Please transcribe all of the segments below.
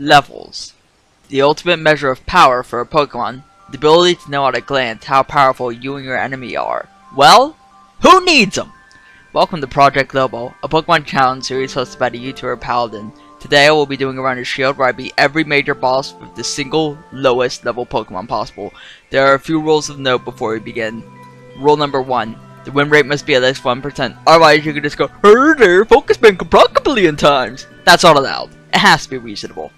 Levels. The ultimate measure of power for a Pokemon. The ability to know at a glance how powerful you and your enemy are. Well, who needs them? Welcome to Project Lowball, a Pokemon challenge series hosted by the YouTuber Paladin. Today I will be doing a run of Shield where I beat every major boss with the single lowest level Pokemon possible. There are a few rules of note before we begin. Rule number 1. The win rate must be at least 1%, otherwise you can just go, "Hey there, focus been broke a billion times." That's not allowed. It has to be reasonable.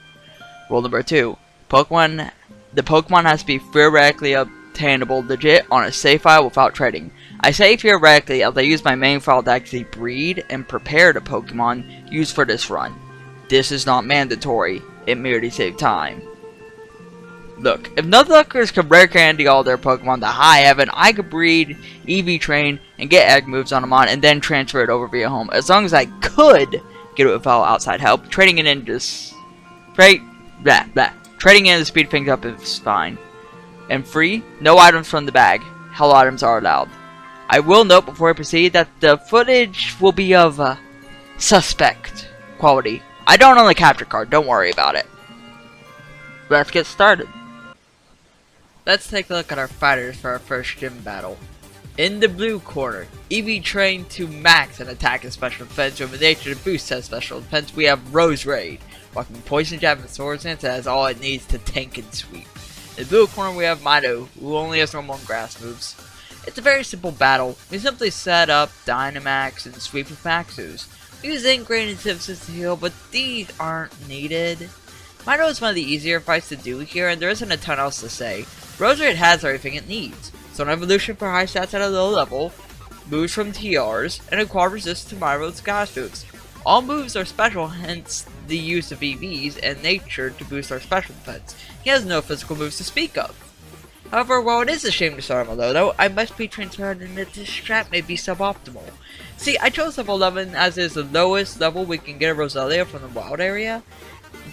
Rule number 2. The Pokemon has to be theoretically obtainable legit on a save file without trading. I say theoretically as I use my main file to actually breed and prepare the Pokemon used for this run. This is not mandatory, it merely saves time. Look, if Nuzlockers could rare candy all their Pokemon to high heaven, I could breed, EV train, and get egg moves on them and then transfer it over via home. As long as I could get it without outside help, trading it in just trading in to speed things up is fine. And free, no items from the bag. Hell items are allowed. I will note before I proceed that the footage will be of suspect quality. I don't own a capture card, don't worry about it. Let's get started. Let's take a look at our fighters for our first gym battle. In the blue corner, EV trained to max and attack and special defense with a nature to boost that special defense, we have Rose Raid. Rocking Poison Jab and Sword Stance has all it needs to tank and sweep. In the blue corner we have Mido, who only has normal and grass moves. It's a very simple battle. We simply set up Dynamax and sweep with Maxus. We use Ingrained and Synthesis to heal, but these aren't needed. Mido is one of the easier fights to do here, and there isn't a ton else to say. Rose Raid has everything it needs. Stone Evolution for high stats at a low level, moves from TRs, and a quad resist to Mido's grass moves. All moves are special, hence the use of EVs and nature to boost our special defense. He has no physical moves to speak of. However, while it is a shame to start him low though, I must be transparent in that this strat may be suboptimal. See, I chose level 11 as it is the lowest level we can get a Roselia from the wild area,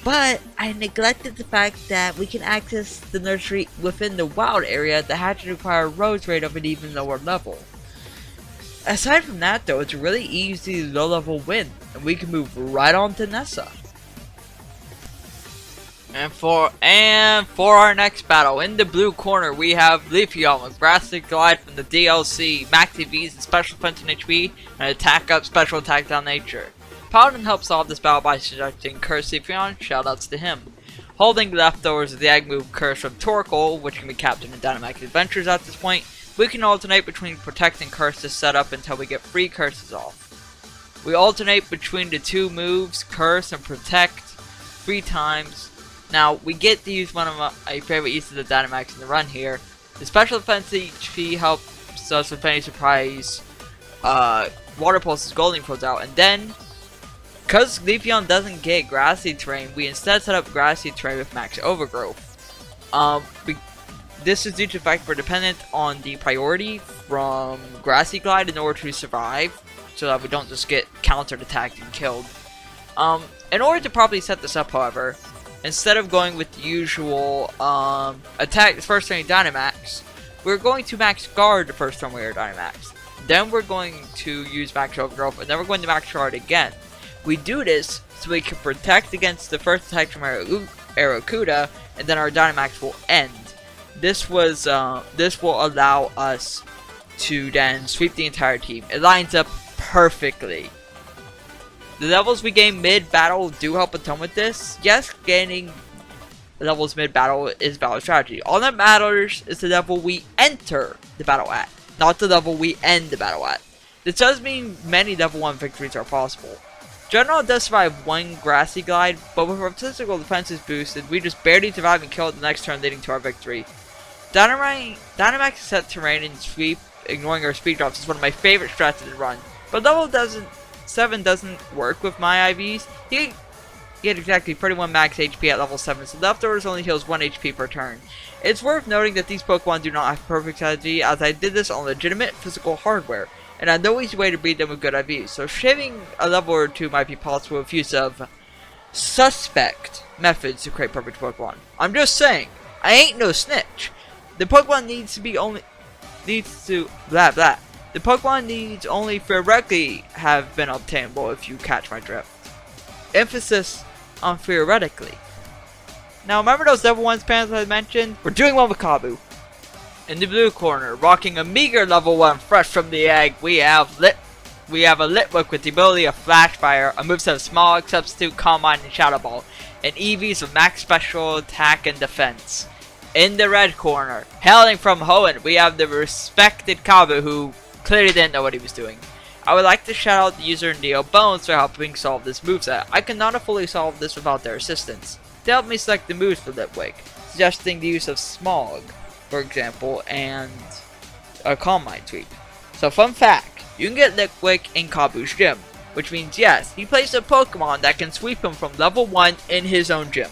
but I neglected the fact that we can access the nursery within the wild area that had to require a Rose Raid of an even lower level. Aside from that though, it's a really easy low level win, and we can move right on to Nessa. And for our next battle, in the blue corner we have Leafeon with Grassy Glide from the DLC, Max EVs and special defense and HP, and attack up, special attack down nature. Paladin helped solve this battle by suggesting Curse Leafeon, shoutouts to him. Holding leftovers of the egg move Curse from Torkoal, which can be captured in Dynamax Adventures at this point, we can alternate between Protect and Curse to set up until we get 3 curses off. We alternate between the 2 moves, Curse and Protect, 3 times. Now, we get to use one of my favorite uses of Dynamax in the run here. The special defense HP helps us with any surprise Water Pulse's Golden Pulse out. And then, because Leafeon doesn't get Grassy Terrain, we instead set up Grassy Terrain with Max Overgrowth. This is due to the fact we're dependent on the priority from Grassy Glide in order to survive, so that we don't just get countered attacked and killed. In order to properly set this up, however, instead of going with the usual attack the first turn Dynamax, we're going to Max Guard the first turn we are Dynamax. Then we're going to use Max Overgrowth, and then we're going to Max Guard again. We do this so we can protect against the first attack from Arrokuda, and then our Dynamax will end. This will allow us to then sweep the entire team. It lines up perfectly. The levels we gain mid-battle do help a ton with this. Yes, gaining levels mid-battle is valid strategy. All that matters is the level we enter the battle at, not the level we end the battle at. This does mean many level 1 victories are possible. General does survive 1 Grassy Glide, but with our physical defenses boosted, we just barely survive and kill it the next turn, leading to our victory. Dynamax set terrain and sweep, ignoring our speed drops, is one of my favorite strats in the run, but level 7 doesn't work with my IVs. He get exactly 31 max HP at level 7, so leftovers only heals 1 HP per turn. It's worth noting that these Pokemon do not have perfect strategy, as I did this on legitimate physical hardware, and I had no easy way to beat them with good IVs, so shaving a level or 2 might be possible with use of suspect methods to create perfect Pokemon. I'm just saying, I ain't no snitch. The Pokemon The Pokemon needs only theoretically have been obtainable, if you catch my drift. Emphasis on theoretically. Now remember those level 1 spams I mentioned? We're doing one with Kabu. In the blue corner, rocking a meager level 1 fresh from the egg, we have a Litwick with the ability of Flash Fire, a moveset of Small, Substitute, Calm Mind, and Shadow Ball, and EVs with max special attack and defense. In the red corner, hailing from Hoenn, we have the respected Kabu who clearly didn't know what he was doing. I would like to shout out the user Neo Bones for helping solve this moveset. I could not have fully solved this without their assistance. They helped me select the moves for Litwick, suggesting the use of Smog, for example, and a Calm Mind sweep. So fun fact, you can get Litwick in Kabu's gym, which means yes, he plays a Pokemon that can sweep him from level 1 in his own gym.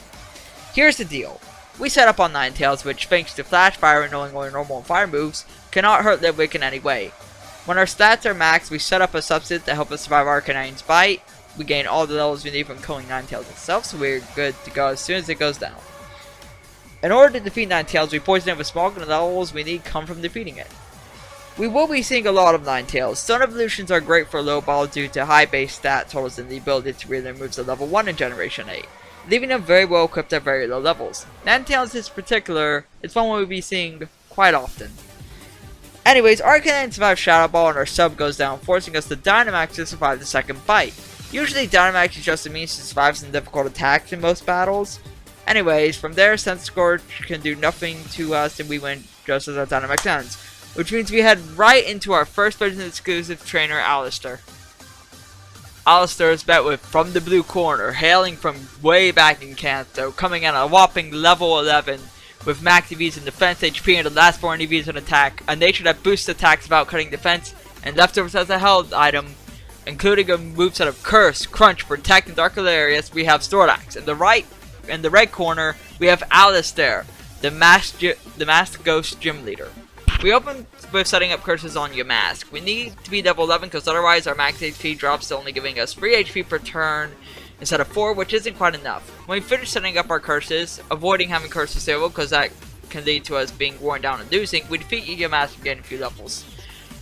Here's the deal. We set up on Ninetales, which thanks to Flash Fire and knowing only normal and fire moves, cannot hurt Litwick in any way. When our stats are maxed, we set up a substitute to help us survive Arcanine's bite. We gain all the levels we need from killing Ninetales itself, so we're good to go as soon as it goes down. In order to defeat Ninetales, we poison it with Smog, and the levels we need come from defeating it. We will be seeing a lot of Ninetales. Stone Evolutions are great for Lowball due to high base stat totals and the ability to rear their moves at level 1 in Generation 8, leaving them very well equipped at very low levels. Ninetales in particular is one we'll be seeing quite often. Anyways, Arcanine survives Shadow Ball and our sub goes down, forcing us to Dynamax to survive the second bite. Usually Dynamax is just a means to survive some difficult attacks in most battles. Anyways, from there, Sense Scorch can do nothing to us and we win just as our Dynamax ends. Which means we head right into our first version exclusive trainer, Alistair. Alistair is met with from the blue corner, hailing from way back in Kanto, coming in at a whopping level 11 with max EVs in defense, HP, and the last 4 EVs in attack, a nature that boosts attacks without cutting defense, and leftovers as a held item, including a moveset of Curse, Crunch, Protect, and Dark Hilarious. We have Snorlax. In the red corner, we have Alistair, the masked ghost gym leader. We open with setting up curses on your mask. We need to be level 11 because otherwise our max HP drops to only giving us 3 HP per turn instead of 4, which isn't quite enough. When we finish setting up our curses, avoiding having curse disabled because that can lead to us being worn down and losing, we defeat your mask and gain a few levels.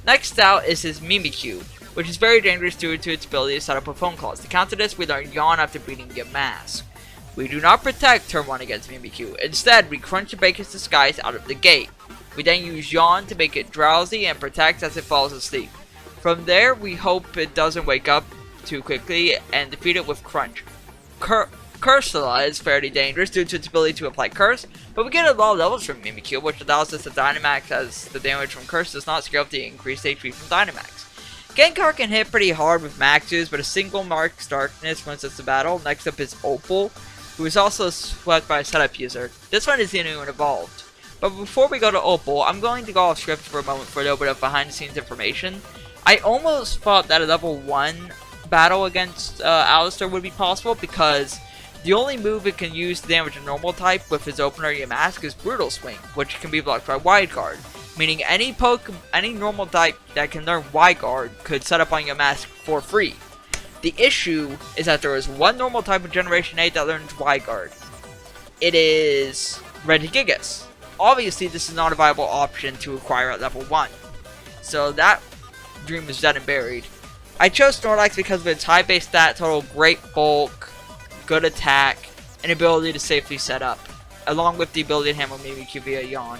Next out is his Mimikyu, which is very dangerous due to its ability to set up with phone calls. To counter this, we learn Yawn after beating your mask. We do not protect turn 1 against Mimikyu. Instead, we crunch and bake its disguise out of the gate. We then use Yawn to make it drowsy and protect as it falls asleep. From there, we hope it doesn't wake up too quickly and defeat it with Crunch. Cursula is fairly dangerous due to its ability to apply Curse, but we get a lot of levels from Mimikyu, which allows us to Dynamax as the damage from Curse does not scale with the increased HP from Dynamax. Gengar can hit pretty hard with maxes, but a single Mark's Darkness wins us the battle. Next up is Opal, who is also swept by a setup user. This one is the new and evolved. But before we go to Opal, I'm going to go off script for a moment for a little bit of behind the scenes information. I almost thought that a level 1 battle against Alistair would be possible because the only move it can use to damage a normal type with his opener Yamask is Brutal Swing, which can be blocked by Wide Guard, meaning any normal type that can learn Wide Guard could set up on Yamask for free. The issue is that there is one normal type of Generation 8 that learns Wide Guard. It is Regigigas. Obviously, this is not a viable option to acquire at level 1, so that dream is dead and buried. I chose Snorlax because of its high base stat total, great bulk, good attack, and ability to safely set up, along with the ability to handle Mimikyu via Yawn.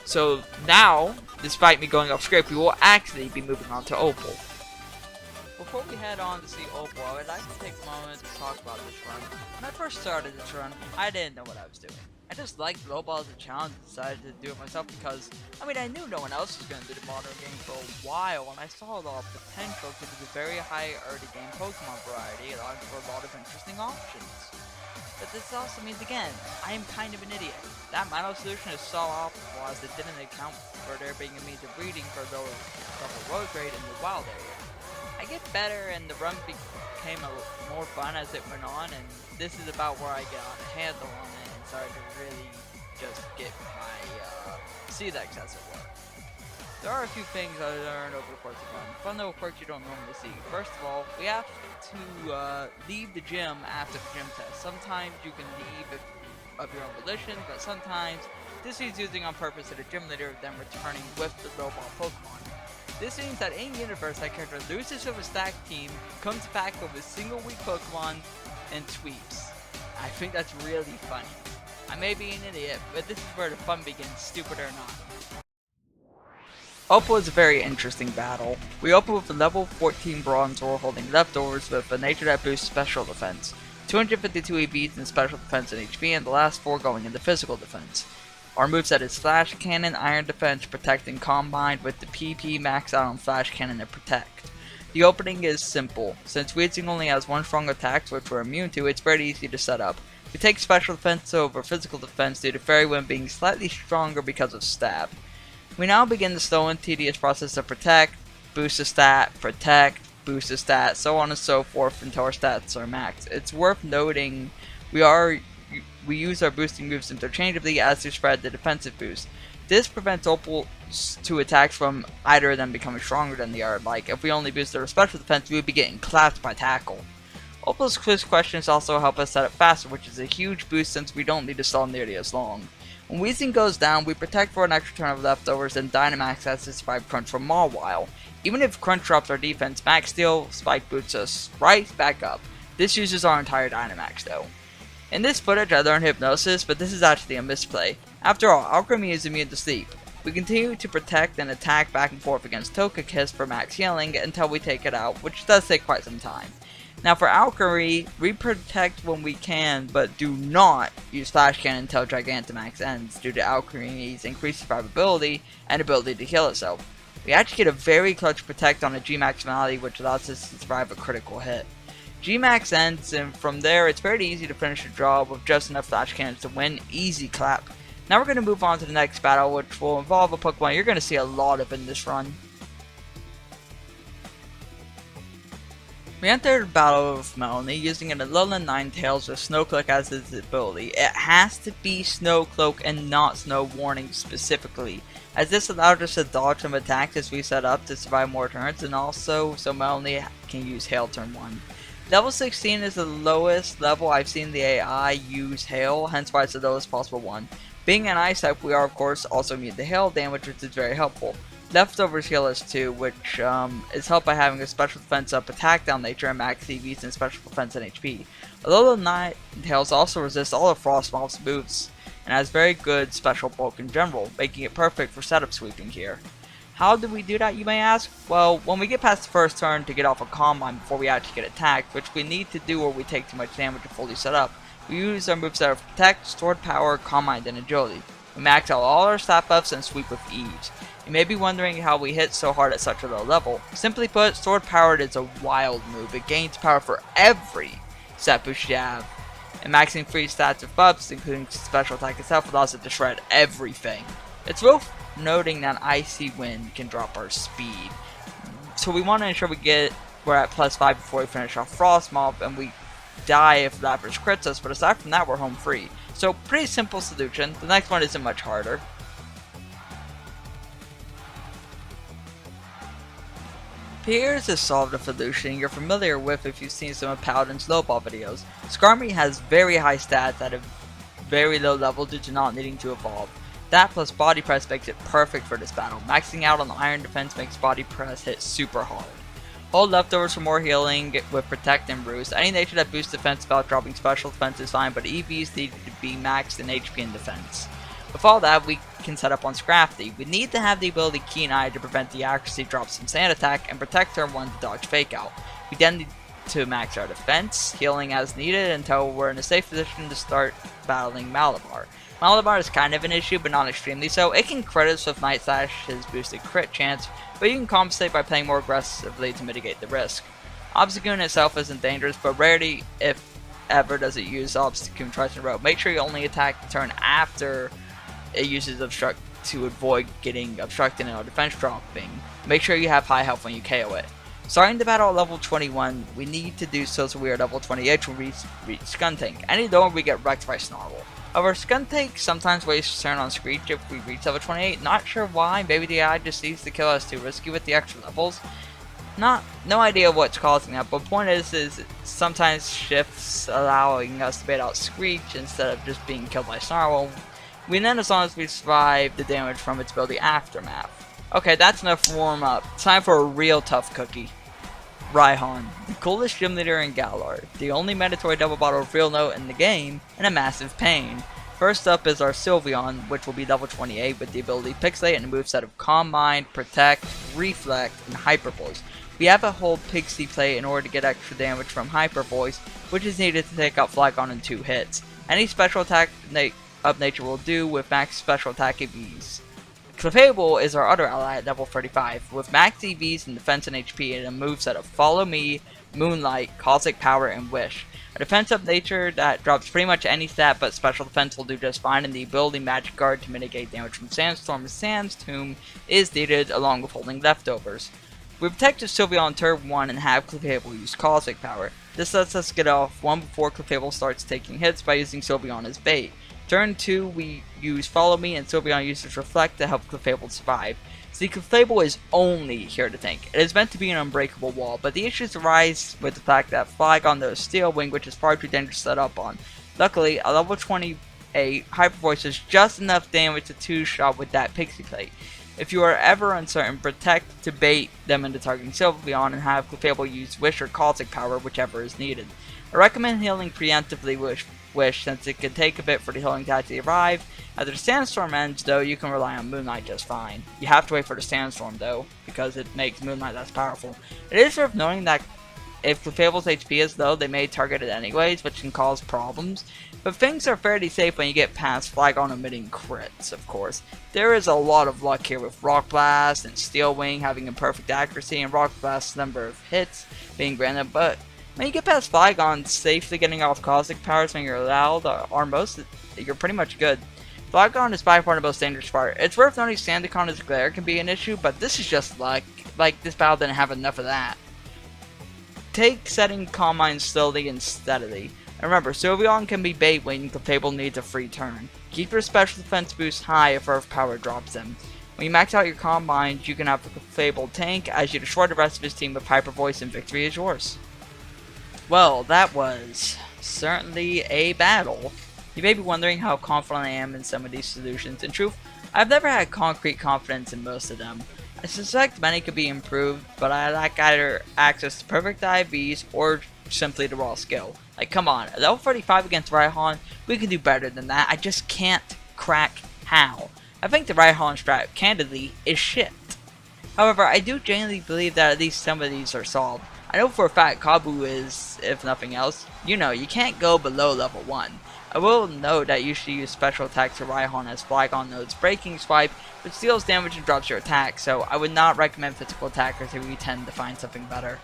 So now, despite me going off script, we will actually be moving on to Opal. Before we head on to see Opal, I would like to take a moment to talk about this run. When I first started this run, I didn't know what I was doing. I just liked Lowball as a challenge and decided to do it myself because, I knew no one else was going to do the modern game for a while, and I saw a lot of potential to the very high early game Pokemon variety, allowing for a lot of interesting options. But this also means, again, I am kind of an idiot. That Mino solution is so optimal as it didn't account for there being a means of breeding for lower level road grade in the wild area. I get better and the run became more fun as it went on, and this is about where I get on a handle on it and started to really just get my Seedex as it were. There are a few things I learned over the course of the run. Fun little quirks you don't normally see. First of all, we have to leave the gym after the gym test. Sometimes you can leave of your own volition, but sometimes this is using on purpose to the gym leader, then returning with the Lowball Pokemon. This means that in universe, that character loses with a stacked team, comes back with a single weak Pokemon, and sweeps. I think that's really funny. I may be an idiot, but this is where the fun begins, stupid or not. Opal is a very interesting battle. We open with a level 14 Bronzor holding leftovers with a nature that boosts special defense, 252 EVs in special defense and HP, and the last 4 going into physical defense. Our moveset is Flash Cannon, Iron Defense, Protect, and combined with the PP max out on Flash Cannon and Protect. The opening is simple. Since Weezing only has 1 strong attack which we're immune to, it's very easy to set up. We take special defense over physical defense due to Fairy Wind being slightly stronger because of Stab. We now begin the slow and tedious process of Protect, boost a stat, Protect, boost a stat, so on and so forth until our stats are maxed. It's worth noting we use our boosting moves interchangeably as to spread the defensive boost. This prevents Opal's 2 attacks from either of them becoming stronger than the other. Like, if we only boosted our special defense, we would be getting clapped by Tackle. Opal's quiz questions also help us set up faster, which is a huge boost since we don't need to stall nearly as long. When Weezing goes down, we protect for an extra turn of leftovers and Dynamax has to survive Crunch for a while. Even if Crunch drops our defense, Max Steel Spike boots us right back up. This uses our entire Dynamax though. In this footage I learned Hypnosis, but this is actually a misplay. After all, Alchemy is immune to sleep. We continue to protect and attack back and forth against Togekiss for max healing until we take it out, which does take quite some time. Now for Alchemy, we protect when we can, but do not use Flash Cannon until Gigantamax ends due to Alchemy's increased survivability and ability to heal itself. We actually get a very clutch protect on a Gmax finale which allows us to survive a critical hit. Gmax ends and from there it's very easy to finish the job with just enough Flash Cannons to win, easy clap. Now we're going to move on to the next battle which will involve a Pokemon you're going to see a lot of in this run. We enter the Battle of Melanie using an Alolan Ninetales with Snowcloak as its ability. It has to be Snowcloak and not Snow Warning specifically, as this allowed us to dodge some attacks as we set up to survive more turns, and also so Melanie can use Hail turn 1. Level 16 is the lowest level I've seen the AI use Hail, hence why it's the lowest possible one. Being an Ice type, we are of course also immune to Hail damage, which is very helpful. Leftovers heal us too, which is helped by having a special defense up, attack down nature, and max EVs and special defense and HP. Although the Ninetales also resists all of Frostmoth's moves, and has very good special bulk in general, making it perfect for setup sweeping here. How do we do that, you may ask? Well, when we get past the first turn to get off a Combine before we actually get attacked, which we need to do or we take too much damage to fully set up, we use our moveset of Protect, Stored Power, Combine, and Agility. We max out all our stat buffs and sweep with ease. You may be wondering how we hit so hard at such a low level. Simply put, Stored Power is a wild move. It gains power for every stat boost you have. And maxing free stats with buffs, including special attack itself, allows it to shred everything. It's worth noting that Icy Wind can drop our speed. So we want to ensure we're at +5 before we finish off Frostmoth, and we die if Lapras crits us, but aside from that we're home free. So pretty simple solution. The next one isn't much harder. Here's a solved solution you're familiar with if you've seen some of Paladin's Lowball videos. Skarmory has very high stats at a very low level due to not needing to evolve. That plus Body Press makes it perfect for this battle. Maxing out on the Iron Defense makes Body Press hit super hard. Hold leftovers for more healing with Protect and Roost. Any nature that boosts defense without dropping special defense is fine, but EVs need to be maxed in HP and defense. With all that, we can set up on Scrafty. We need to have the ability Keen Eye to prevent the accuracy drops from Sand Attack, and Protect turn 1 to dodge Fake Out. We then need to max our defense, healing as needed until we're in a safe position to start battling Malabar. Malabar is kind of an issue, but not extremely so. It can crit us with Night Slash's boosted crit chance, but you can compensate by playing more aggressively to mitigate the risk. Obstagoon itself isn't dangerous, but rarely, if ever, does it use Obstagoon twice in a row. Make sure you only attack the turn after it uses Obstruct to avoid getting obstructed and our defense dropping. Make sure you have high health when you KO it. Starting the battle at level 21, we need to do so we are level 28 when we reach Skuntank. Any lower we get wrecked by Snarl. However, Skuntank sometimes wastes turn on Screech if we reach level 28. Not sure why, maybe the AI just needs to kill us too risky with the extra levels. No idea what's causing that, but point is it sometimes shifts allowing us to bait out Screech instead of just being killed by Snarl. We then, as long as we survive the damage from its ability Aftermath. Okay, that's enough warm up. Time for a real tough cookie. Raihan, the coolest gym leader in Galar, the only mandatory double bottle of real note in the game, and a massive pain. First up is our Sylveon, which will be level 28 with the ability Pixelate and a moveset of Calm Mind, Protect, Reflect, and Hyper Voice. We have a whole Pixie Plate in order to get extra damage from Hyper Voice, which is needed to take out Flygon in 2 hits. Any special attack of nature will do with max special attack EVs. Clefable is our other ally at level 35, with max EVs and defense and HP and a moveset of Follow Me, Moonlight, Cosmic Power, and Wish. A defense of nature that drops pretty much any stat but special defense will do just fine, and the ability Magic Guard to mitigate damage from Sandstorm and Sand's Tomb is needed along with holding leftovers. We protect the Sylveon turn 1 and have Clefable use Cosmic Power. This lets us get off 1 before Clefable starts taking hits by using Sylveon as bait. Turn 2 we use Follow Me and Sylveon uses Reflect to help Clefable survive. See, Clefable is only here to tank. It is meant to be an unbreakable wall, but the issues arise with the fact that Flygon knows Steel Wing, which is far too dangerous to set up on. Luckily, a level 28 Hyper Voice is just enough damage to 2-shot with that Pixie Plate. If you are ever uncertain, Protect to bait them into targeting Sylveon and have Clefable use Wish or Cosmic Power, whichever is needed. I recommend healing preemptively Wish since it can take a bit for the healing tag to arrive. After the Sandstorm ends though, you can rely on Moonlight just fine. You have to wait for the Sandstorm though, because it makes Moonlight less powerful. It is worth noting that if Clefable's HP is low, they may target it anyways, which can cause problems. But things are fairly safe when you get past Flygon emitting crits, of course. There is a lot of luck here with Rock Blast and Steel Wing having imperfect accuracy and Rock Blast's number of hits being granted, but when you get past Flygon safely getting off Cosmic Powers when you're allowed, you're pretty much good. Flygon is by far the most dangerous part. It's worth noting Sandacon's glare can be an issue, but this is just luck. Like, this battle didn't have enough of that. Take setting Calm Mind slowly and steadily. And remember, Sylveon can be bait when Clefable needs a free turn. Keep your special defense boost high if Earth Power drops them. When you max out your Calm Mind, you can have Clefable tank as you destroy the rest of his team with Hyper Voice, and victory is yours. Well, that was certainly a battle. You may be wondering how confident I am in some of these solutions. In truth, I've never had concrete confidence in most of them. I suspect many could be improved, but I lack either access to perfect IVs or simply the raw skill. Like, come on, at level 35 against Raihan, we can do better than that. I just can't crack how. I think the Raihan strat, candidly, is shit. However, I do genuinely believe that at least some of these are solved. I know for a fact Kabu is, if nothing else. You know, you can't go below level 1. I will note that you should use special attacks to Raihan as Flygon knows Breaking Swipe, which deals damage and drops your attack, so I would not recommend physical attackers if you tend to find something better.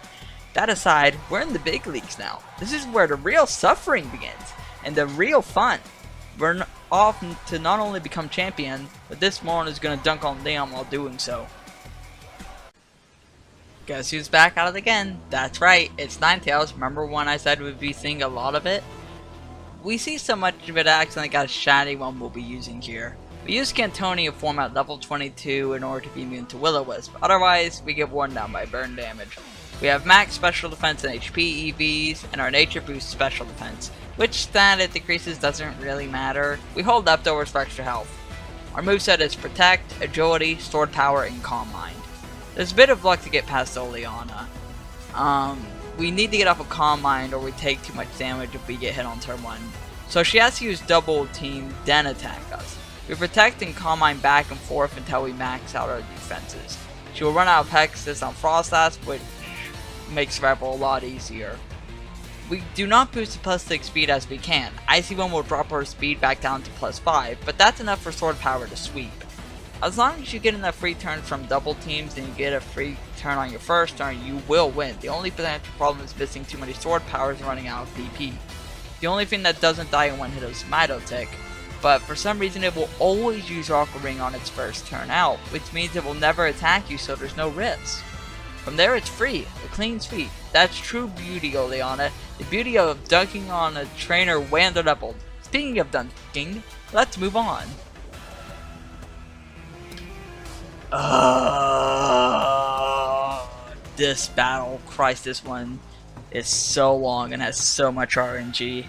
That aside, we're in the big leagues now. This is where the real suffering begins, and the real fun. We're off to not only become champion, but this moron is going to dunk on Leon while doing so. Guess who's back at it again? That's right, it's Ninetales. Remember when I said we'd be seeing a lot of it? We see so much of it accidentally got a shiny one we'll be using here. We use Cantonium form at level 22 in order to be immune to Will-O-Wisp, otherwise we get worn down by burn damage. We have max special defense and HP EVs, and our nature boosts special defense. Which stat it decreases doesn't really matter. We hold leftovers for extra health. Our moveset is Protect, Agility, Sword Power, and Calm Mind. There's a bit of luck to get past Oleana. We need to get off of Calm Mind or we take too much damage if we get hit on turn 1. So she has to use Double Team, then attack us. We protect and Calm Mind back and forth until we max out our defenses. She will run out of Hexus on Frostlass, which makes survival a lot easier. We do not boost to +6 speed as we can. Icy Wind will drop our speed back down to +5, but that's enough for Sword Power to sweep. As long as you get enough free turns from double teams and you get a free turn on your first turn, you will win. The only potential problem is missing too many sword powers and running out of DP. The only thing that doesn't die in one hit is Mitotic, but for some reason it will always use Aqua Ring on its first turn out, which means it will never attack you, so there's no risk. From there it's free, a clean sweep. That's true beauty, Oleana. The beauty of dunking on a trainer way under leveled. Speaking of dunking, let's move on. This battle, Christ, this one is so long and has so much RNG.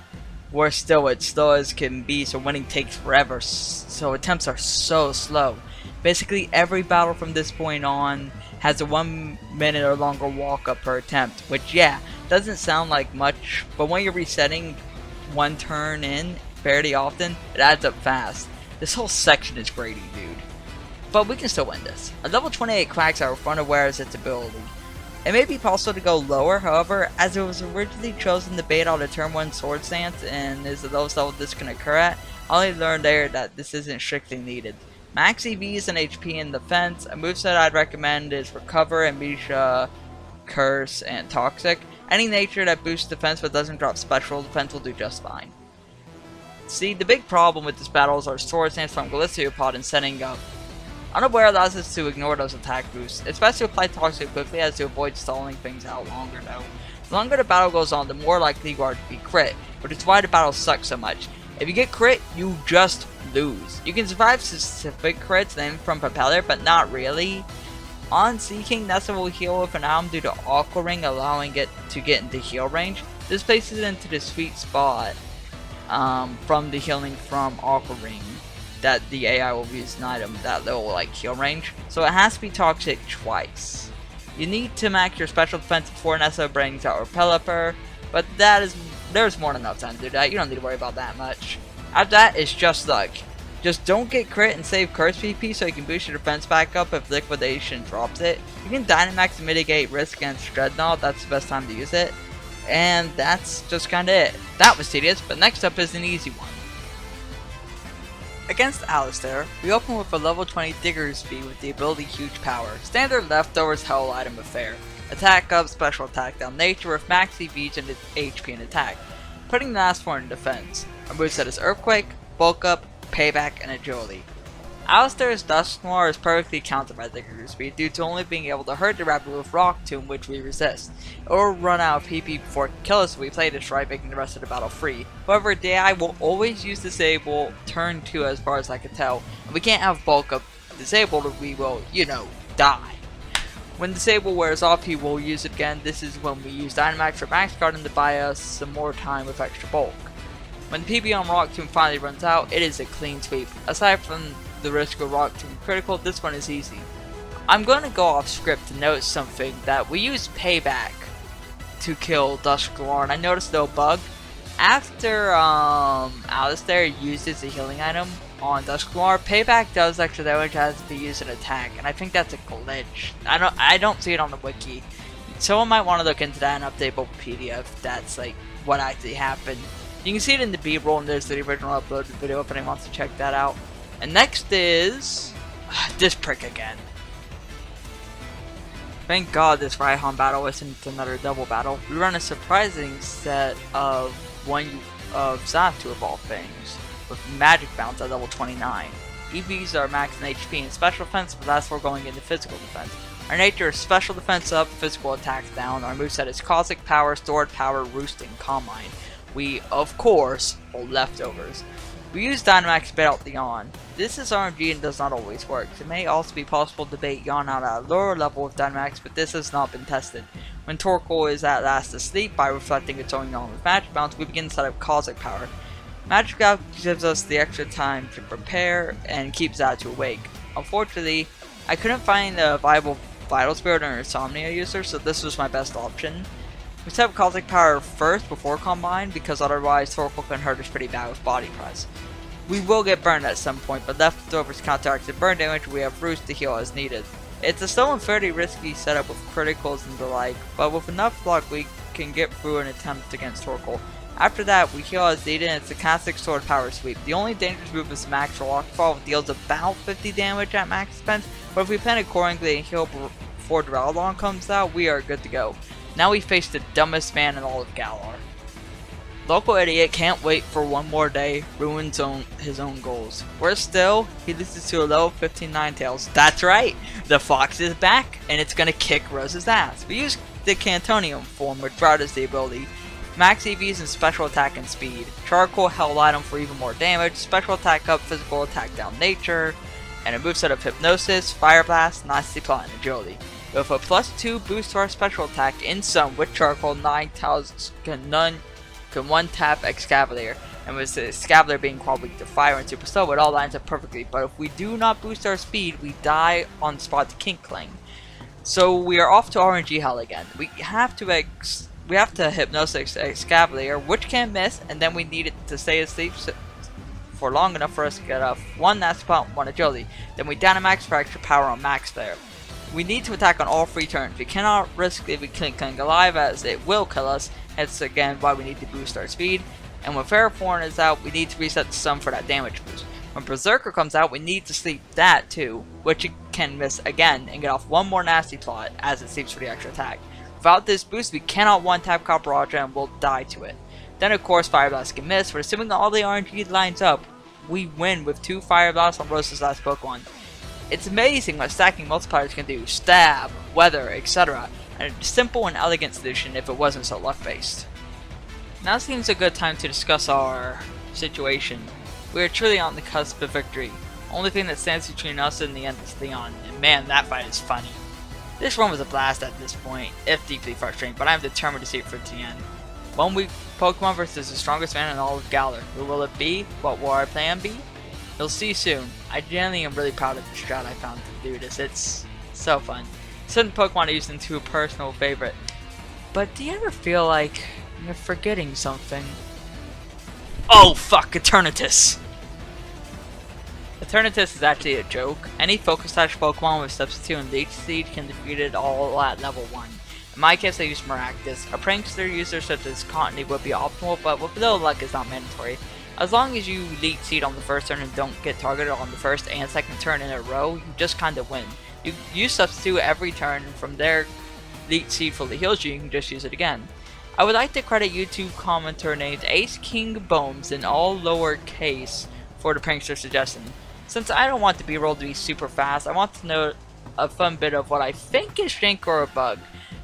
Worse still, it's slow as can be, so winning takes forever, so attempts are so slow. Basically every battle from this point on has a 1 minute or longer walk up per attempt, which yeah, doesn't sound like much, but when you're resetting one turn in fairly often, it adds up fast. This whole section is Grady, dude. But we can still win this. A level 28 Quagsire with unaware is its ability. It may be possible to go lower, however, as it was originally chosen to bait out a turn 1 sword stance and is the lowest level this can occur at. I only learned there that this isn't strictly needed. Max EVs and HP in defense. A moveset I'd recommend is Recover, Amnesia, Curse, and Toxic. Any nature that boosts defense but doesn't drop special defense will do just fine. See, the big problem with this battle is our sword stance from Galiciopod and setting up. Unaware allows us to ignore those attack boosts. It's best to apply Toxic quickly as to avoid stalling things out longer though. The longer the battle goes on, the more likely you are to be crit, which is why the battle sucks so much. If you get crit, you just lose. You can survive specific crits then from Propeller, but not really. On Seeking, Nessa will heal with an item due to Aqua Ring, allowing it to get into heal range. This places it into the sweet spot from the healing from Aqua Ring that the AI will use an item, that little like heal range. So it has to be Toxic twice. You need to max your special defense before Nessa brings out Repelliper, but there's more than enough time to do that. You don't need to worry about that much. After that, it's just luck. Just don't get crit and save Curse PP so you can boost your defense back up if Liquidation drops it. You can Dynamax to mitigate risk against Dreadnought, that's the best time to use it. And that's just kinda it. That was tedious, but next up is an easy one. Against Alistair, we open with a level 20 Digger's Speed with the ability Huge Power. Standard Leftovers Hell Item affair. Attack up, special attack down nature with max EVs and HP and attack. Putting the last one in defense. Our moveset is Earthquake, Bulk Up, Payback, and Agility. Alistair's Dusknoir is perfectly countered by Digger's Speed due to only being able to hurt the rapid with Rock Tomb, which we resist. It will run out of PP before it can kill us if we play this right, making the rest of the battle free. However, the AI will always use Disable turn 2 as far as I can tell, and we can't have Bulk Up disabled or we will, you know, die. When Disable wears off, he will use it again. This is when we use Dynamax or Max Guard to buy us some more time with extra bulk. When the PP on Rock Tomb finally runs out, it is a clean sweep. Aside from the risk of Rock Tomb critical, this one is easy. I'm going to go off script to note something that we use Payback to kill Dusknoir, and I noticed though bug. After Alistair uses a healing item on Dusknoir, Payback does extra damage as if he used an attack, and I think that's a glitch. I don't see it on the wiki. Someone might want to look into that and update Wikipedia if that's like what actually happened. You can see it in the B-roll, and there's the original uploaded video if anyone wants to check that out. And next is this prick again. Thank God this Raihan battle isn't another double battle. We run a surprising set of Zaptu of all things, with Magic Bounce at level 29. EVs are max in HP and special defense, but that's for going into physical defense. Our nature is special defense up, physical attacks down. Our moveset is Cosmic Power, Stored Power, Roost, and Calm Mind. We, of course, hold leftovers. We use Dynamax to bait out the Yawn. This is RNG and does not always work. It may also be possible to bait Yawn out at a lower level with Dynamax, but this has not been tested. When Torkoal is at last asleep by reflecting its own Yawn with Magic Bounce, we begin to set up Cosmic Power. Magic Bounce gives us the extra time to prepare and keeps Zaptu awake. Unfortunately, I couldn't find a viable Vital Spirit or Insomnia user, so this was my best option. We set up Cosmic Power first before Combine because otherwise Torkoal can hurt us pretty bad with Body Press. We will get burned at some point, but leftovers counteract the burn damage. We have Roost to heal as needed. It's a still fairly risky setup with criticals and the like, but with enough luck we can get through an attempt against Torkoal. After that, we heal as needed and it's a classic Sword Power sweep. The only dangerous move is Max Rockfall, which deals about 50 damage at max defense, but if we plan accordingly and heal before Duraludon comes out, we are good to go. Now we face the dumbest man in all of Galar. Local idiot can't wait for one more day, ruins his own goals. Worse still, he loses to a level 15 Ninetales. That's right, the fox is back, and it's gonna kick Rose's ass. We use the Cantonium form, which routs the ability. Max EVs and special attack and speed. Charcoal Hell item for even more damage, special attack up, physical attack down nature, and a moveset of Hypnosis, Fire Blast, Nasty Plot, and Agility. With a +2 boost to our special attack in sum with Charcoal, Ninetales can one-tap Excavator. and with the Scavalier being quad weak to fire and super slow, it all lines up perfectly. But if we do not boost our speed, we die on spot to Kinkling. So we are off to RNG hell again. We have to Hypnosis Scavalier, which can miss, and then we need it to stay asleep for long enough for us to get off 1 nasty spot, 1 agility. Then we Dynamax for extra power on max there. We need to attack on all 3 turns. We cannot risk leaving Kinkling alive, as it will kill us. Hence again why we need to boost our speed. And when Ferrothorn is out, we need to reset the sum for that damage boost. When Berserker comes out, we need to sleep that too, which it can miss again and get off 1 more nasty plot as it sleeps for the extra attack. Without this boost, we cannot one-tap Copperajah and will die to it. Then of course Fire Blast can miss, but assuming all the RNG lines up, we win with 2 Fire Blasts on Rose's last Pokemon. It's amazing what stacking multipliers can do, stab, weather, etc. And a simple and elegant solution if it wasn't so luck-based. Now seems a good time to discuss our situation. We are truly on the cusp of victory. Only thing that stands between us and the end is Leon, and man, that fight is funny. This run was a blast at this point, if deeply frustrating, but I am determined to see it through to the end. 1 week Pokemon versus the strongest man in all of Galar. Who will it be? What will our plan be? You'll see soon. I genuinely am really proud of the strat I found to do this. It's so fun. Certain Pokemon are used into a personal favorite. But do you ever feel like you're forgetting something? Oh fuck, Eternatus! Eternatus is actually a joke. Any Focus Touch Pokemon with Substitute and Leech Seed can defeat it all at level 1. In my case, I use Maractus. A prankster user such as Cottony would be optimal, but with little luck is not mandatory. As long as you Leech Seed on the first turn and don't get targeted on the first and second turn in a row, you just kinda win. You use Substitute every turn, and from there, Leech Seed fully heals you, you can just use it again. I would like to credit YouTube commenter named Ace King Bones in all lowercase for the prankster suggestion. Since I don't want the B-roll to be super fast, I want to know a fun bit of what I think is Shank or a bug.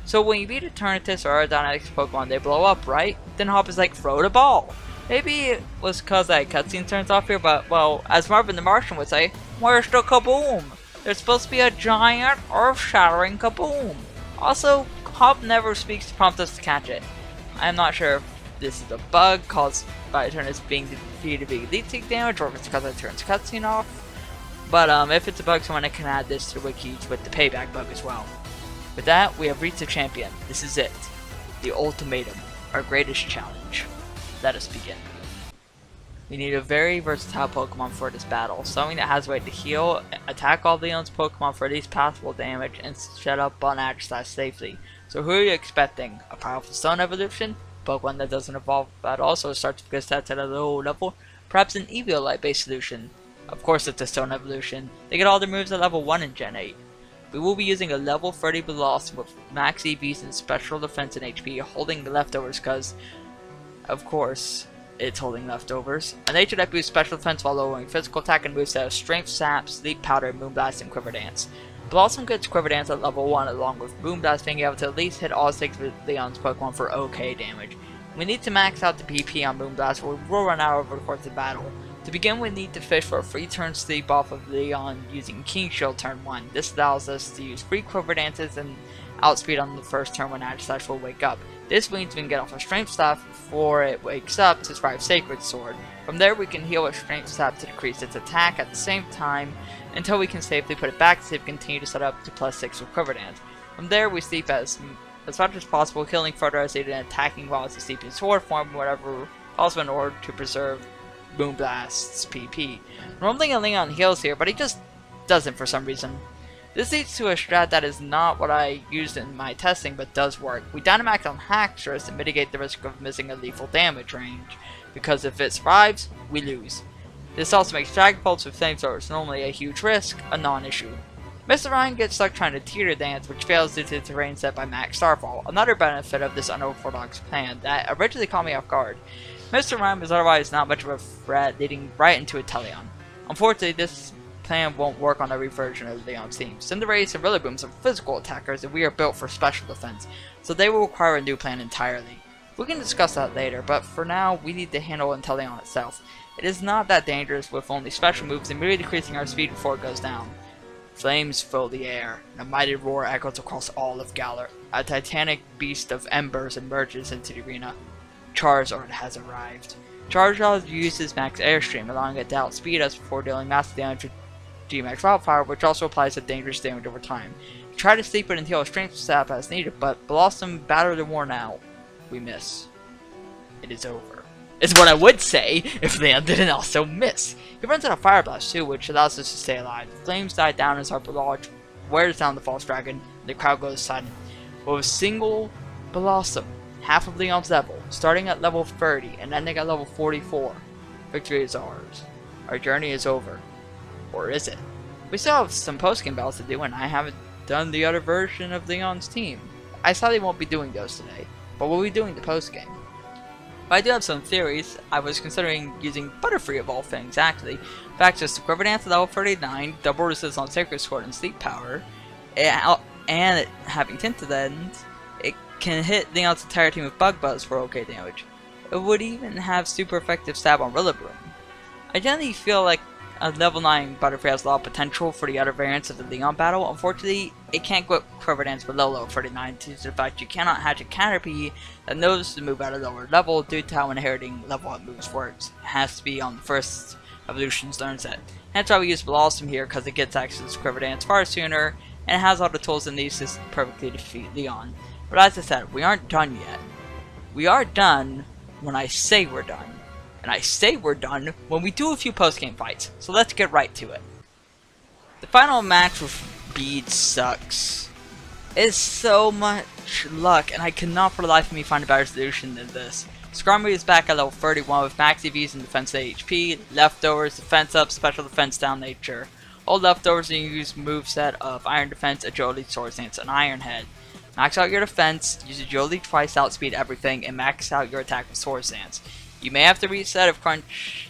So when you beat a Eternatus or a Dynamax Pokemon, they blow up, right? Then Hop is like, throw the ball. Maybe it was cause that cutscene turns off here, but well, as Marvin the Martian would say, where's the kaboom? There's supposed to be a giant, earth-shattering kaboom. Also, Hop never speaks to prompt us to catch it. I am not sure if this is a bug caused by Eternatus being defeated to be Elite Seek damage, or if it's because it turns cutscene off. But if it's a bug, someone can add this to the wiki with the payback bug as well. With that, we have reached the champion. This is it. The ultimatum. Our greatest challenge. Let us begin. We need a very versatile Pokemon for this battle. Something that has a way to heal, attack all Leon's Pokemon for at least passable damage, and shut up on Action safely. So who are you expecting? A powerful Stone evolution? Pokemon that doesn't evolve at all, so it starts with good stats at a low level? Perhaps an Eviolite based solution? Of course it's a Stone evolution. They get all their moves at level 1 in Gen 8. We will be using a level 30 Velocity with max EVs and special defense and HP, holding the leftovers because, of course, it's holding leftovers. A nature that boosts special defense while lowering physical attack and moves of Strength, Sap, Sleep Powder, Moonblast, and Quiver Dance. Blossom gets Quiver Dance at level 1 along with Moonblast being able to at least hit all 6 of Leon's Pokemon for okay damage. We need to max out the PP on Moonblast or we will run out over the course of the battle. To begin, we need to fish for a free turn sleep off of Leon using King Shield turn 1. This allows us to use free Quiver Dances and outspeed on the first turn when Agislash will wake up. This means we can get off a Strength Staff before it wakes up to survive Sacred Sword. From there we can heal a Strength Staff to decrease its attack at the same time until we can safely put it back to save continue to set up to +6 with Quiver Dance. From there we sleep as much as possible, healing further as needed and attacking while it's asleep in sword form, whatever also in order to preserve Moonblast's PP. Normally a Leon heals here, but he just doesn't for some reason. This leads to a strat that is not what I used in my testing, but does work. We Dynamax on Haxorus to mitigate the risk of missing a lethal damage range, because if it survives, we lose. This also makes Dragon Pulse with Flamethrowers normally a huge risk, a non-issue. Mr. Ryan gets stuck trying to teeter dance, which fails due to the terrain set by Max Starfall, another benefit of this unorthodox plan that originally caught me off guard. Mr. Rhyme is otherwise not much of a threat, leading right into a Teleon. Unfortunately, this plan won't work on every version of Leon's team. Cinderace and Rillabooms are physical attackers and we are built for special defense, so they will require a new plan entirely. We can discuss that later, but for now, we need to handle Inteleon itself. It is not that dangerous with only special moves and merely decreasing our speed before it goes down. Flames fill the air, and a mighty roar echoes across all of Galar. A titanic beast of embers emerges into the arena. Charizard has arrived. Charge uses max airstream, allowing it to outspeed us before dealing massive damage with G-Max Wildfire, which also applies to dangerous damage over time. Try to sleep it and heal a strength sap as needed, but Blossom battered and worn out. We miss. It is over. Is what I would say if Leon didn't also miss. He runs out of Fire Blast too, which allows us to stay alive. The flames die down as our barrage wears down the false dragon, and the crowd goes silent. With a single Blossom, half of Leon's level, starting at level 30 and ending at level 44, victory is ours. Our journey is over. Or is it? We still have some post-game battles to do, and I haven't done the other version of Leon's team. I sadly won't be doing those today, but we'll be doing the post-game. But I do have some theories. I was considering using Butterfree of all things, actually. Back just to Quiver Dance at level 39, double resist on Sacred Sword and Sleep Power, and having Tinted Ends, it can hit Leon's entire team with Bug Buzz for okay damage. It would even have super effective stab on Rillaboom. I generally feel like a level 9 Butterfree has a lot of potential for the other variants of the Leon battle. Unfortunately, it can't go Quiver Dance below level 39 due to the fact you cannot hatch a Caterpie that knows to move at a lower level due to how inheriting level up moves works. It has to be on the first evolution's learn set. Hence why we use Blossom here, because it gets access to Quiver Dance far sooner, and it has all the tools it needs to perfectly defeat Leon. But as I said, we aren't done yet. We are done when I say we're done. And I say we're done when we do a few post-game fights, so let's get right to it. The final match with Bead sucks. It's so much luck, and I cannot for the life of me find a better solution than this. Skarmory is back at level 31 with max EVs and defense HP, leftovers, defense up, special defense down nature. All leftovers you use moveset of Iron Defense, Agility, Sword Stance, and Iron Head. Max out your defense, use Agility twice to outspeed everything, and max out your attack with Sword Stance. You may have to reset if Crunch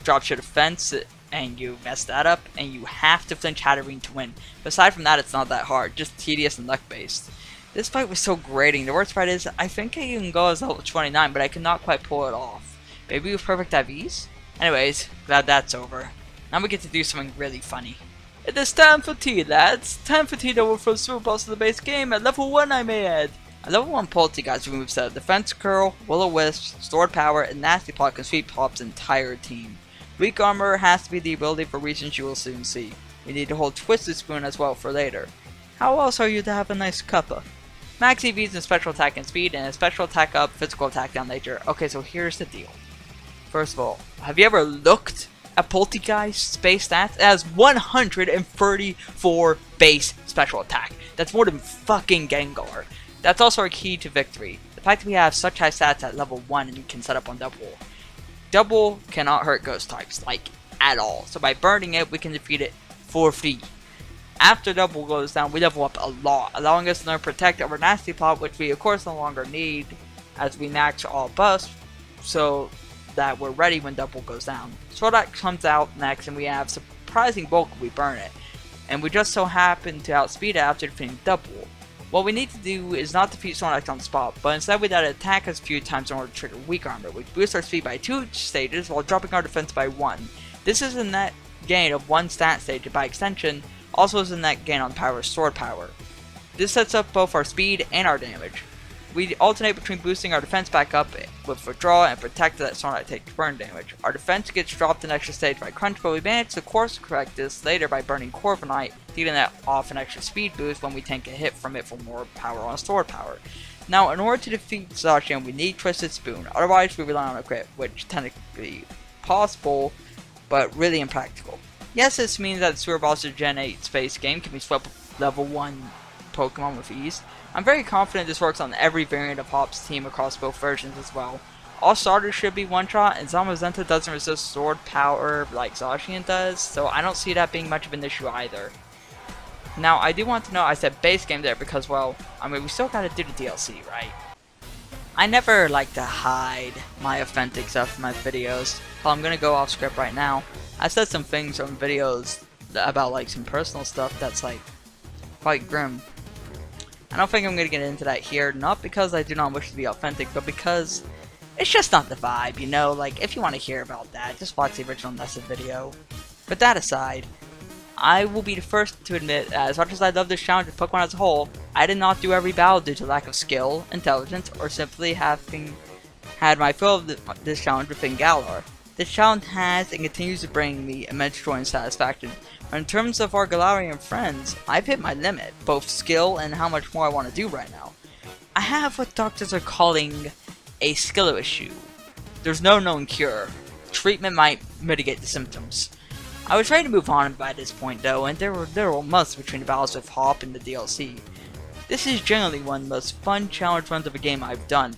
drops your defense and you mess that up, and you have to flinch Hatterene to win. But aside from that, it's not that hard, just tedious and luck based. This fight was so grating. The worst part is, I think I can go as level 29, but I cannot quite pull it off. Maybe with perfect IVs? Anyways, glad that's over. Now we get to do something really funny. It is time for tea, lads. Time for tea that will throw super balls to the base game at level 1, I may add. At level 1 Polty guys remove set of Defense Curl, Will-O-Wisp, Stored Power, and Nasty Plot can sweep Pop's entire team. Weak Armor has to be the ability for reasons you will soon see. We need to hold Twisted Spoon as well for later. How else are you to have a nice cuppa? Max EVs and special attack and speed, and a special attack up, physical attack down nature. Okay, so here's the deal. First of all, have you ever looked at Polteguy's space stats? It has 134 base special attack. That's more than fucking Gengar. That's also our key to victory. The fact that we have such high stats at level 1 and can set up on Double. Double cannot hurt ghost types, like, at all. So by burning it, we can defeat it for free. After Double goes down, we level up a lot, allowing us to learn Protect over Nasty Plot, which we of course no longer need, as we max all buffs, so that we're ready when Double goes down. Swordax comes out next, and we have surprising bulk if we burn it. And we just so happen to outspeed it after defeating Double. What we need to do is not defeat Snorlax on the spot, but instead we let it attack us a few times in order to trigger Weak Armor, which boosts our speed by 2 stages while dropping our defense by 1. This is a net gain of 1 stat stage, and by extension, also is a net gain on power Sword Power. This sets up both our speed and our damage. We alternate between boosting our defense back up with Withdraw and Protect that Snorlax takes burn damage. Our defense gets dropped an extra stage by Crunch, but we manage to course correct this later by burning Corviknight, dealing that off an extra speed boost when we tank a hit from it for more power on Sword Power. Now, in order to defeat Zacian, we need Twisted Spoon, otherwise we rely on a crit, which technically possible, but really impractical. Yes, this means that the Sewer Boss Gen 8 space game can be swept with level 1 Pokemon with ease. I'm very confident this works on every variant of Hop's team across both versions as well. All starters should be one-shot, and Zamazenta doesn't resist Sword Power like Zacian does, so I don't see that being much of an issue either. Now, I do want to know I said base game there because, well, I mean, we still gotta do the DLC, right? I never like to hide my authentic stuff in my videos, so I'm gonna go off script right now. I said some things on videos about, like, some personal stuff that's, like, quite grim. I don't think I'm going to get into that here, not because I do not wish to be authentic, but because it's just not the vibe, you know? Like, if you want to hear about that, just watch the original Nessa video. But that aside, I will be the first to admit that as much as I love this challenge with Pokemon as a whole, I did not do every battle due to lack of skill, intelligence, or simply having had my fill of this challenge within Galar. This challenge has and continues to bring me immense joy and satisfaction. But in terms of our Galarian friends, I've hit my limit, both skill and how much more I want to do right now. I have what doctors are calling a skill issue. There's no known cure. Treatment might mitigate the symptoms. I was ready to move on by this point though, and there were months between the battles with Hop and the DLC. This is generally one of the most fun challenge runs of a game I've done,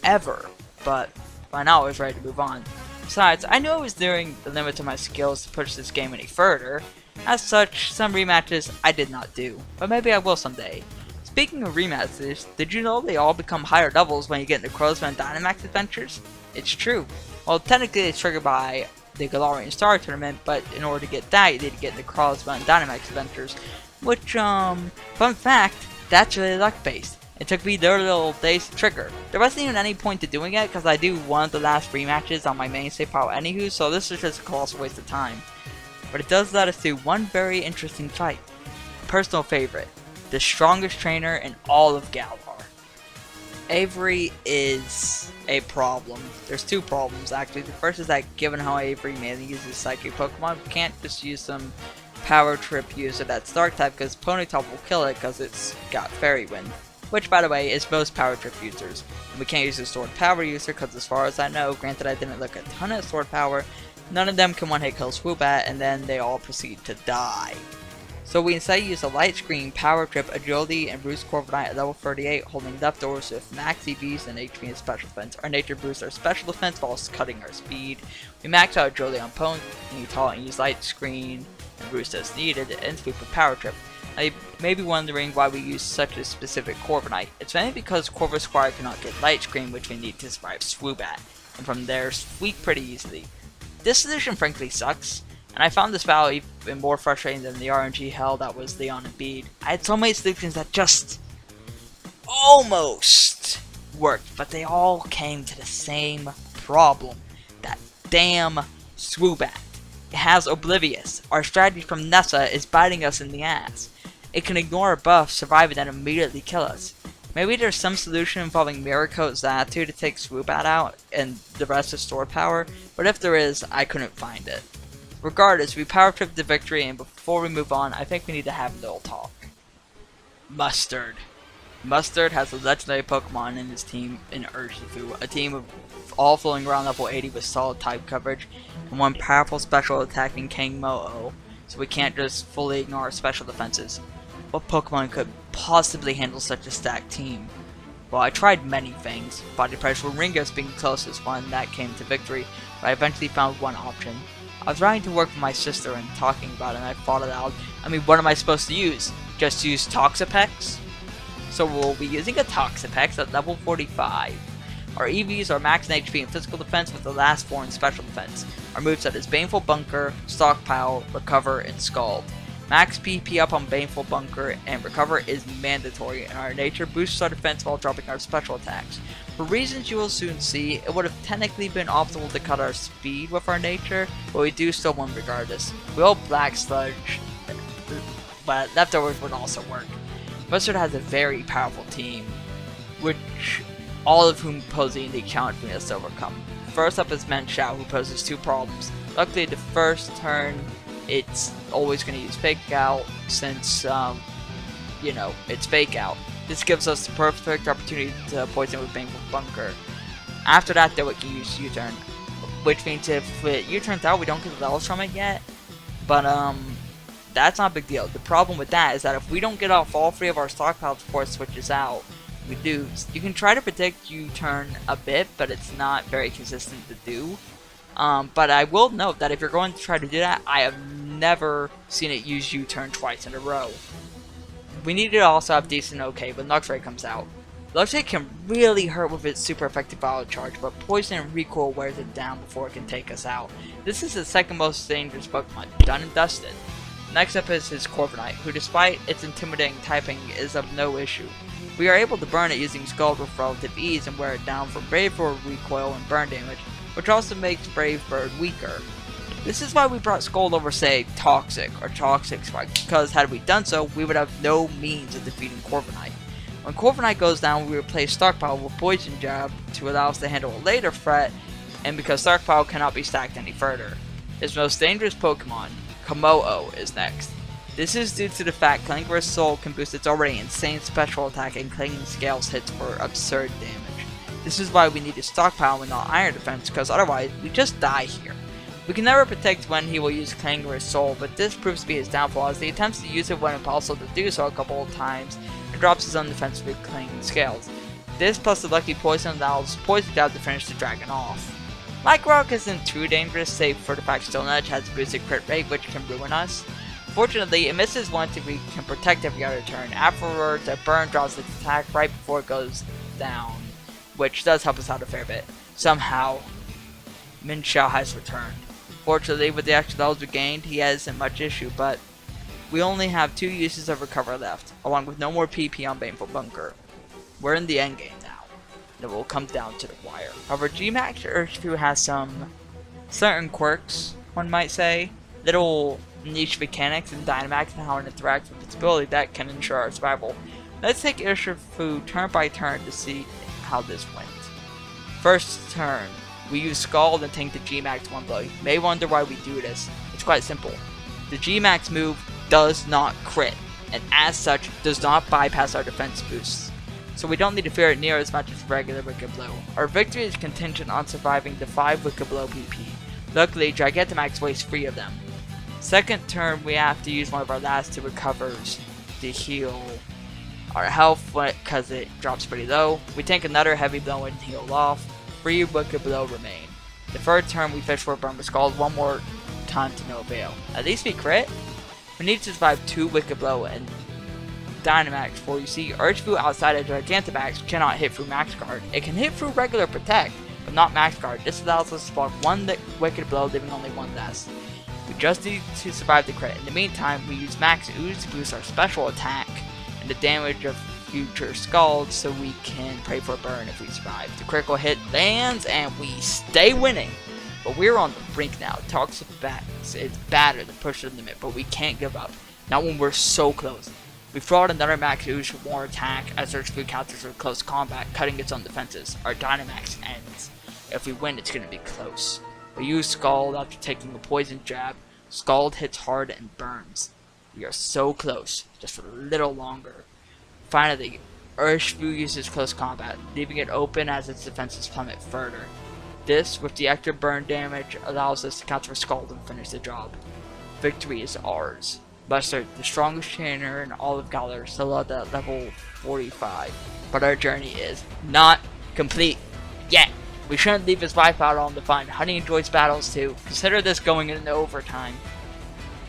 ever, but by now I was ready to move on. Besides, I knew I was nearing the limit of my skills to push this game any further. As such, some rematches I did not do, but maybe I will someday. Speaking of rematches, did you know they all become higher levels when you get into Crozman and Dynamax adventures? It's true. Well, technically it's triggered by the Galarian Star Tournament, but in order to get that, you need to get into Crozman and Dynamax adventures. Which, fun fact, that's really luck-based. It took me their little days to trigger. There wasn't even any point to doing it, because I do one of the last rematches on my main save file anywho, so this is just a colossal waste of time. But it does let us do one very interesting fight. Personal favorite. The strongest trainer in all of Galar. Avery is a problem. There's two problems actually. The first is that given how Avery mainly uses Psychic Pokemon, we can't just use some Power Trip user that's Dark type because Ponyta will kill it because it's got Fairy Wind. Which by the way is most Power Trip users. And we can't use a Sword Power user because as far as I know, granted I didn't look a ton at Sword Power, none of them can one hit kill Swoobat and then they all proceed to die. So we instead use a Light Screen, Power Trip, Agility, and Roost Corviknight at level 38, holding leftovers with max EVs and HP and special defense. Our nature boosts our special defense while cutting our speed. We max out Agility on Ponyta and use Light Screen and Roost as needed, and sweep with Power Trip. Now you may be wondering why we use such a specific Corviknight. It's mainly because Corvisquire cannot get Light Screen, which we need to survive Swoobat, and from there sweep pretty easily. This solution frankly sucks. And I found this battle even more frustrating than the RNG hell that was Leon and Bede. I had so many solutions that just almost worked, but they all came to the same problem. That damn Swoobat. It has Oblivious. Our strategy from Nessa is biting us in the ass. It can ignore a buff, survive, and then immediately kill us. Maybe there's some solution involving Miracle Xatu to take Swoobat out and the rest is Sword Power, but if there is, I couldn't find it. Regardless, we power tripped the victory, and before we move on, I think we need to have a little talk. Mustard. Mustard has a legendary Pokemon in his team in Urshifu, a team of all flowing around level 80 with solid type coverage, and one powerful special attacking King Mo-O, so we can't just fully ignore our special defenses. What Pokemon could possibly handle such a stacked team? Well, I tried many things, Body Pressure Ringus being the closest one that came to victory, but I eventually found one option. I was trying to work with my sister and talking about it and I thought aloud, what am I supposed to use? Just use Toxapex? So we'll be using a Toxapex at level 45. Our EVs are max in HP and physical defense with the last 4 in special defense. Our moveset is Baneful Bunker, Stockpile, Recover, and Scald. Max PP up on Baneful Bunker and Recover is mandatory, and our nature boosts our defense while dropping our special attacks. For reasons you will soon see, it would have technically been optimal to cut our speed with our nature, but we do still win regardless. We will Black Sludge, but leftovers would also work. Mustard has a very powerful team, which all of whom pose a unique challenge for us to overcome. First up is Menshao, who poses 2 problems. Luckily, the first turn, it's always going to use Fake Out, since, it's Fake Out. This gives us the perfect opportunity to poison with Baneful Bunker. After that, though, it can use U-Turn, which means if it U-turns out, we don't get the levels from it yet, but, that's not a big deal. The problem with that is that if we don't get off all 3 of our stockpiles before it switches out, we lose. You can try to predict U-Turn a bit, but it's not very consistent to do. But I will note that if you're going to try to do that, I have never seen it use U-Turn twice in a row. We need to also have decent OK when Luxray comes out. Luxray can really hurt with its super effective Bottle Charge, but Poison and Recoil wears it down before it can take us out. This is the second most dangerous Pokemon, done and dusted. Next up is his Corviknight, who despite its intimidating typing is of no issue. We are able to burn it using Scald with relative ease and wear it down for Brave Bird recoil and burn damage, which also makes Brave Bird weaker. This is why we brought Scald over, say, Toxic or Toxic Spike, because had we done so, we would have no means of defeating Corviknight. When Corviknight goes down, we replace Stockpile with Poison Jab to allow us to handle a later threat, and because Stockpile cannot be stacked any further. His most dangerous Pokemon, Komo-o, is next. This is due to the fact Clangorous Soul can boost its already insane special attack and Clanging Scales hits for absurd damage. This is why we need to Stockpile and not Iron Defense, because otherwise we just die here. We can never predict when he will use Clangorous Soul, but this proves to be his downfall as he attempts to use it when impossible to do so a couple of times and drops his own defense with Clanging Scales. This plus the lucky Poison allows Poison Jab to finish the dragon off. Microck isn't too dangerous, save for the fact Stone Edge has a boosted crit rate which can ruin us. Fortunately, it misses once if we can protect every other turn. Afterwards, a burn draws its attack right before it goes down, which does help us out a fair bit. Somehow, Minxiao has returned. Fortunately, with the extra levels we gained, he hasn't much issue, but we only have 2 uses of Recover left, along with no more PP on Baneful Bunker. We're in the endgame now, and it will come down to the wire. However, Gmax Urshifu has some certain quirks, one might say, little niche mechanics in Dynamax and how it interacts with its ability that can ensure our survival. Let's take Urshifu turn by turn to see how this went. First turn, we use Scald and tank the Gmax one blow. You may wonder why we do this. It's quite simple. The Gmax move does not crit, and as such, does not bypass our defense boosts. So we don't need to fear it near as much as regular Wicked Blow. Our victory is contingent on surviving the 5 Wicked Blow PP. Luckily, Gigantamax wastes 3 of them. Second turn, we have to use one of our last 2 recovers to heal our health because it drops pretty low. We tank another heavy blow and heal off. 3 Wicked Blow remain. The third turn, we fish for a burn with Scald one more time to no avail. At least we crit. We need to survive 2 Wicked Blow and Dynamax, for you see, Urshifu outside of Gigantamax cannot hit through Max Guard. It can hit through regular Protect, but not Max Guard. This allows us to block 1 Wicked Blow, leaving only 1 less. We just need to survive the crit. In the meantime, we use Max Ooze to boost our special attack and the damage of future Scalds so we can pray for a burn if we survive. The critical hit lands and we stay winning. But we're on the brink now. Toxic Bats is better to push the limit, but we can't give up. Not when we're so close. We throw out another Max Ooze for more attack as Urshifu counters with close combat, cutting its own defenses. Our Dynamax ends. If we win, it's going to be close. We use Scald after taking a Poison Jab. Scald hits hard and burns. We are so close, just a little longer. Finally, Urshifu uses close combat, leaving it open as its defenses plummet further. This, with the extra burn damage, allows us to counter Scald and finish the job. Victory is ours. Buster, the strongest trainer in all of Galar, still at level 45. But our journey is not complete yet. We shouldn't leave his wife out on the fun. Honey enjoys battles too. Consider this going into overtime.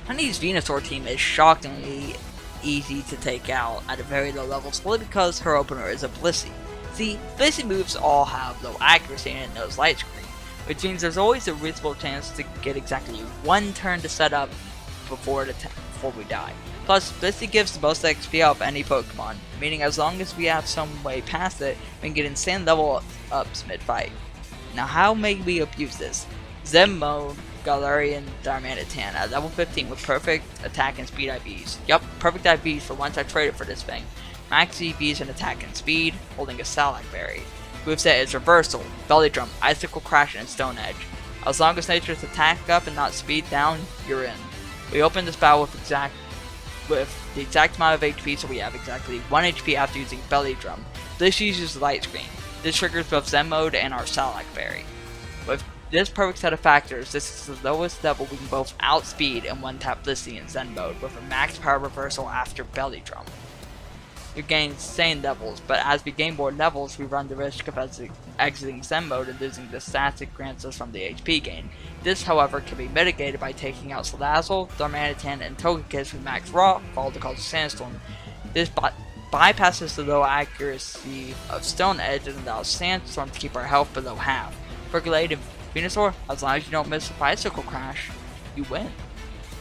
Honey's Venusaur team is shockingly easy to take out at a very low level, solely because her opener is a Blissey. See, Blissey moves all have low accuracy and it knows Light Screen, which means there's always a reasonable chance to get exactly 1 turn to set up before we die. Plus, Blissey gives the most XP of any Pokemon, meaning as long as we have some way past it, we can get insane level ups mid-fight. Now how may we abuse this? Zen Mode, Galarian Darmanitan at level 15 with perfect attack and speed IVs. Yup, perfect IVs for once I traded for this thing. Max EVs and attack and speed, holding a Salac Berry. Moveset is Reversal, Belly Drum, Icicle Crash, and Stone Edge. As long as nature's attack up and not speed down, you're in. We open this battle with the exact amount of HP, so we have exactly 1 HP after using Belly Drum. This uses Light Screen. This triggers both Zen Mode and our Salac Berry. With this perfect set of factors, this is the lowest level we can both outspeed and one-tap Blissey in Zen Mode with a max power reversal after Belly Drum. We gain insane levels, but as we gain more levels, we run the risk of exiting Zen Mode and losing the stats it grants us from the HP gain. This, however, can be mitigated by taking out Salazzle, Darmanitan, and Togekiss with max Raw, followed to cause Sandstorm. This bypasses the low accuracy of Stone Edge and allows Sandstorm to keep our health below half. For Gallade and Venusaur, as long as you don't miss a Bicycle Crash, you win.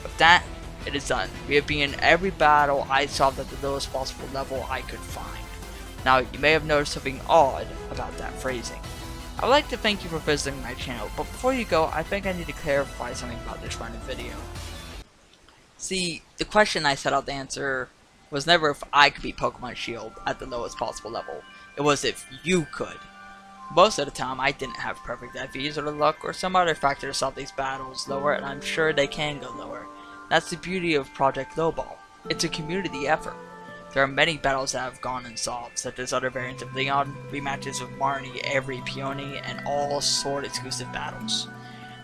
With that, it is done. We have been in every battle I solved at the lowest possible level I could find. Now, you may have noticed something odd about that phrasing. I would like to thank you for visiting my channel, but before you go, I think I need to clarify something about this random video. See, the question I set out to answer was never if I could beat Pokemon Shield at the lowest possible level. It was if you could. Most of the time, I didn't have perfect IVs or the luck or some other factor to solve these battles lower, and I'm sure they can go lower. That's the beauty of Project Lowball. It's a community effort. There are many battles that have gone unsolved, such as other variants of Leon, rematches of Marnie, every Peony, and all sword exclusive battles.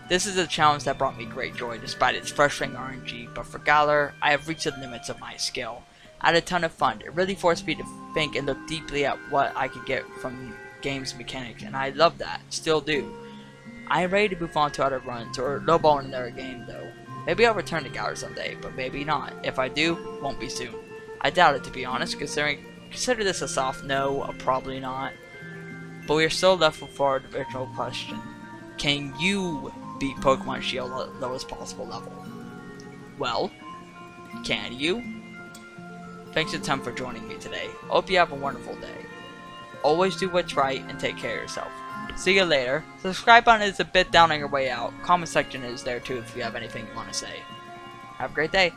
This is a challenge that brought me great joy despite its frustrating RNG, but for Galar, I have reached the limits of my skill. I had a ton of fun. It really forced me to think and look deeply at what I could get from game's mechanics, and I love that, still do. I am ready to move on to other runs, or lowball in another game though. Maybe I'll return to Galar someday, but maybe not. If I do, won't be soon. I doubt it, to be honest, consider this a soft no, a probably not. But we are still left for the original question. Can you beat Pokemon Shield at the lowest possible level? Well, can you? Thanks a ton for joining me today. Hope you have a wonderful day. Always do what's right and take care of yourself. See you later. Subscribe button is a bit down on your way out. Comment section is there too if you have anything you want to say. Have a great day.